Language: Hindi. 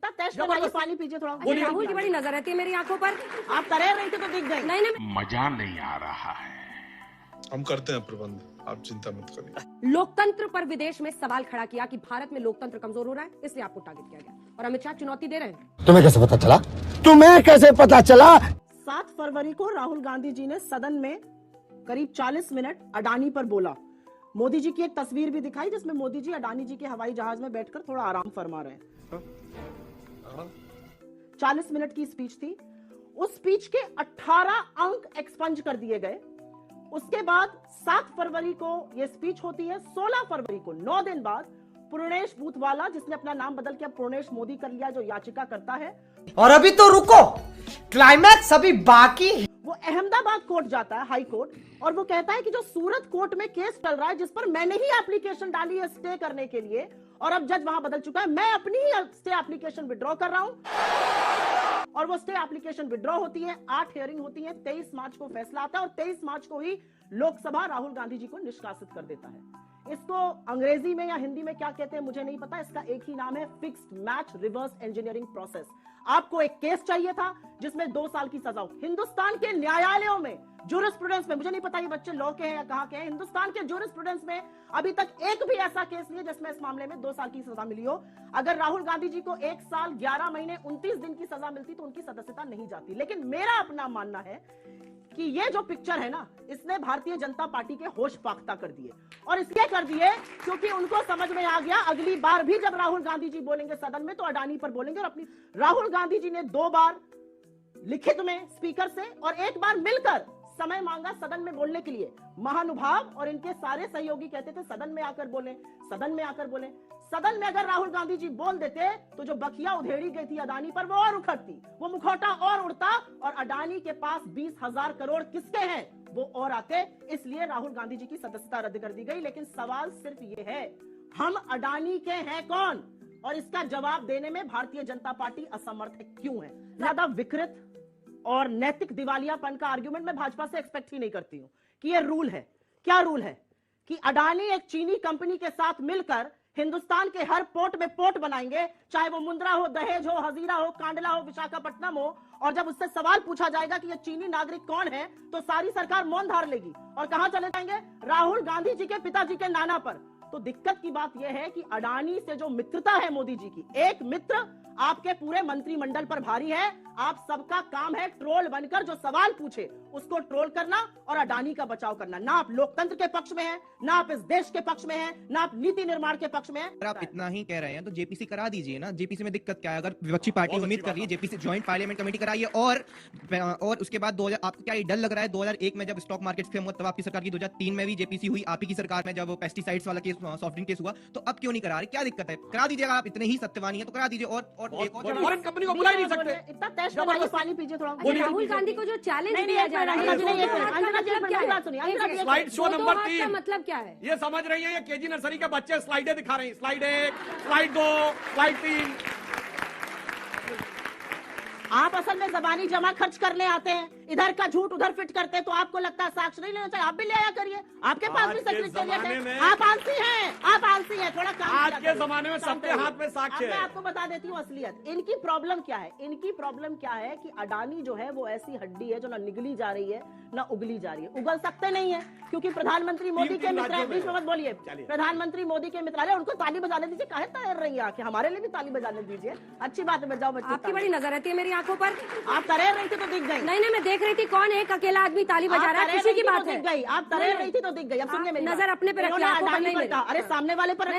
इतना टेस्ट लगाइए, पानी पीजिए थोड़ा। राहुल की बड़ी नजर रहती है मेरी आंखों पर। आप तैर रही थी तो दिख गई। नहीं मजा नहीं आ रहा है। हम करते हैं प्रबंध, आप चिंता मत करिए। लोकतंत्र पर विदेश में सवाल खड़ा किया कि भारत में लोकतंत्र कमजोर हो रहा है, इसलिए आपको टारगेट किया गया और अमित शाह चुनौती दे रहे हैं। तुम्हें कैसे पता चला? तुम्हें कैसे पता चला? 7 फरवरी को राहुल गांधी जी ने सदन में करीब 40 मिनट अडानी पर बोला। मोदी जी की एक तस्वीर भी दिखाई जिसमें मोदी जी अडानी जी के हवाई जहाज में बैठकर थोड़ा आराम फरमा रहे हैं। 40 मिनट की स्पीच थी। उस स्पीच के 18 अंक एक्सपंज कर दिए गए। उसके बाद 7 फरवरी को यह स्पीच होती है। 16 फरवरी को 9 दिन बाद पूर्णेश बूथवाला, जिसने अपना नाम बदल के अब पूर्णेश मोदी कर लिया, जो याचिका करता है। और अभी तो रुको, क्लाइमैक्स अभी बाकी। वो अहमदाबाद कोर्ट जाता है, हाई कोर्ट, और वो कहता है कि जो सूरत कोर्ट में केस चल रहा है, जिस पर मैंने ही एप्लीकेशन डाली है स्टे करने के लिए, और अब जज वहां बदल चुका है, मैं अपनी ही स्टे एप्लीकेशन विड्रॉ कर रहा हूं। और वो स्टे एप्लीकेशन विड्रॉ होती है। 8 हियरिंग होती है। 23 मार्च को फैसला आता है और 23 मार्च को ही लोकसभा राहुल गांधी जी को निष्कासित कर देता है। इसको अंग्रेजी में या हिंदी में क्या कहते हैं मुझे नहीं पता। इसका एक ही नाम है, fixed match reverse engineering process. आपको एक केस चाहिए था जिसमें 2 साल की सजा हो। हिंदुस्तान के न्यायालयों में, ज्यूरिस्प्रूडेंस में, मुझे नहीं पता ये बच्चे लॉ के हैं या कहां के हैं, हिंदुस्तान के ज्यूरिस्प्रूडेंस में अभी तक एक भी ऐसा केस नहीं है जिसमें इस मामले में 2 साल की सजा मिली हो। अगर राहुल गांधी जी को 1 साल 11 महीने 29 दिन की सजा मिलती तो उनकी सदस्यता नहीं जाती। लेकिन मेरा अपना मानना है कि ये जो पिक्चर है ना, इसने भारतीय जनता पार्टी के होश पाख्ता कर दिए। और इसलिए कर दिए क्योंकि उनको समझ में आ गया अगली बार भी जब राहुल गांधी जी बोलेंगे सदन में तो अडानी पर बोलेंगे। और अपनी राहुल गांधी जी ने 2 बार लिखित में स्पीकर से और 1 बार मिलकर समय मांगा सदन में बोलने के लिए। महानुभाव और इनके सारे सहयोगी कहते थे सदन में आकर बोले, सदन में आकर बोले। सदन में अगर राहुल गांधी जी बोल देते तो जो बखिया उधेड़ी गई थी अडानी पर वो और उखड़ती, वो मुखौटा और उड़ता, और अडानी के पास 20,000 करोड़ किसके हैं वो और आते। इसलिए राहुल गांधी जी की सदस्यता रद्द कर दी गई। लेकिन सवाल सिर्फ ये है, हम अडानी के हैं कौन? और इसका जवाब देने में भारतीय जनता पार्टी असमर्थ है। क्यों है? ज्यादा विकृत और नैतिक दिवालियापन का आर्गुमेंट मैं भाजपा से एक्सपेक्ट ही नहीं करती हूं कि ये रूल है। क्या रूल है कि अडानी एक चीनी कंपनी के साथ मिलकर हिंदुस्तान के हर पोर्ट में पोर्ट बनाएंगे, चाहे वो मुंद्रा हो, दहेज हो, हजीरा हो, कांडला हो, विशाखापट्टनम हो, और जब उससे सवाल पूछा जाएगा कि ये चीनी नागरिक कौन है तो सारी सरकार मौन धार लेगी और कहां चले जाएंगे? राहुल गांधी जी के पिताजी के नाना पर। तो दिक्कत की बात यह है कि अडानी से जो मित्रता है मोदी जी की, एक मित्र आपके पूरे मंत्रिमंडल पर भारी है। आप सबका काम है ट्रोल बनकर जो सवाल पूछे उसको ट्रोल करना और अडानी का बचाव करना। ना आप लोकतंत्र के पक्ष में हैं, ना आप इस देश के पक्ष में हैं, ना आप नीति निर्माण के पक्ष में हैं। अगर आप इतना ही कह रहे हैं तो जेपीसी करा दीजिए ना। जेपीसी में दिक्कत क्या है? अगर विपक्षी पार्टी उम्मीद कर रही है जेपीसी ज्वाइंट पार्लियामेंट कमेटी कराइए। और उसके बाद 2000 आपको क्या ये डर लग रहा है 2001 में जब स्टॉक मार्केट फेम हुआ तब आपकी सरकार की, 2003 में भी जेपीसी हुई आपी की सरकार में जब पेस्टिसाइड्स वाला केस, सॉफ्ट ड्रिंक केस हुआ, तो अब क्यों नहीं करा रहे? क्या दिक्कत है? करा दीजिएगा। आप इतने ही सत्यवानी है तो करा दीजिए। और फॉरेन कंपनी को बुला ही नहीं सकते। इतना टेस्ट लगाइए, पानी पीजिए थोड़ा। राहुल गांधी को जो चैलेंज दिया जा रहा है, स्लाइड शो नंबर 3 मतलब क्या है? ये समझ रही है? ये केजी नर्सरी के बच्चे स्लाइडें दिखा रहे हैं। Slide 1, slide 2, slide 3। आप असल में जबानी जमा खर्च करने आते हैं, इधर का झूठ उधर फिट करते हैं, तो आपको लगता है साक्ष्य नहीं लेना चाहिए। आप भी ले आया करिए, आपके पास भी सेक्रेटेरिएट है। आप आलसी हैं, आप आलसी हैं। थोड़ा काम आज के जमाने में सबके हाथ में साक्ष्य है। मैं आपको बता देती हूँ असलियत। इनकी प्रॉब्लम क्या है? इनकी प्रॉब्लम क्या है कि अडानी जो है वो ऐसी हड्डी है जो ना निगली जा रही है ना उगली जा रही है। उगल सकते नहीं है क्योंकि प्रधानमंत्री मोदी के मित्र, बीच में मत बोलिए, प्रधानमंत्री मोदी के मित्र, उनको ताली बजाने दीजिए। काहे तैयार रही है आके? हमारे लिए भी ताली बजाने दीजिए। अच्छी बात है, बजाओ बच्चे। आपकी बड़ी नजर रहती है मेरी आंखों पर। आप तैयार रही थी तो दिख गई। नहीं, मैं देख रही थी कौन है एक अकेला आदमी ताली बजा रहा है, खुशी की बात है। दिख गई। आप तैयार रही थी तो दिख गई। अब सुनिए मेरी नजर अपने पे रखिए, अरे सामने वाले पर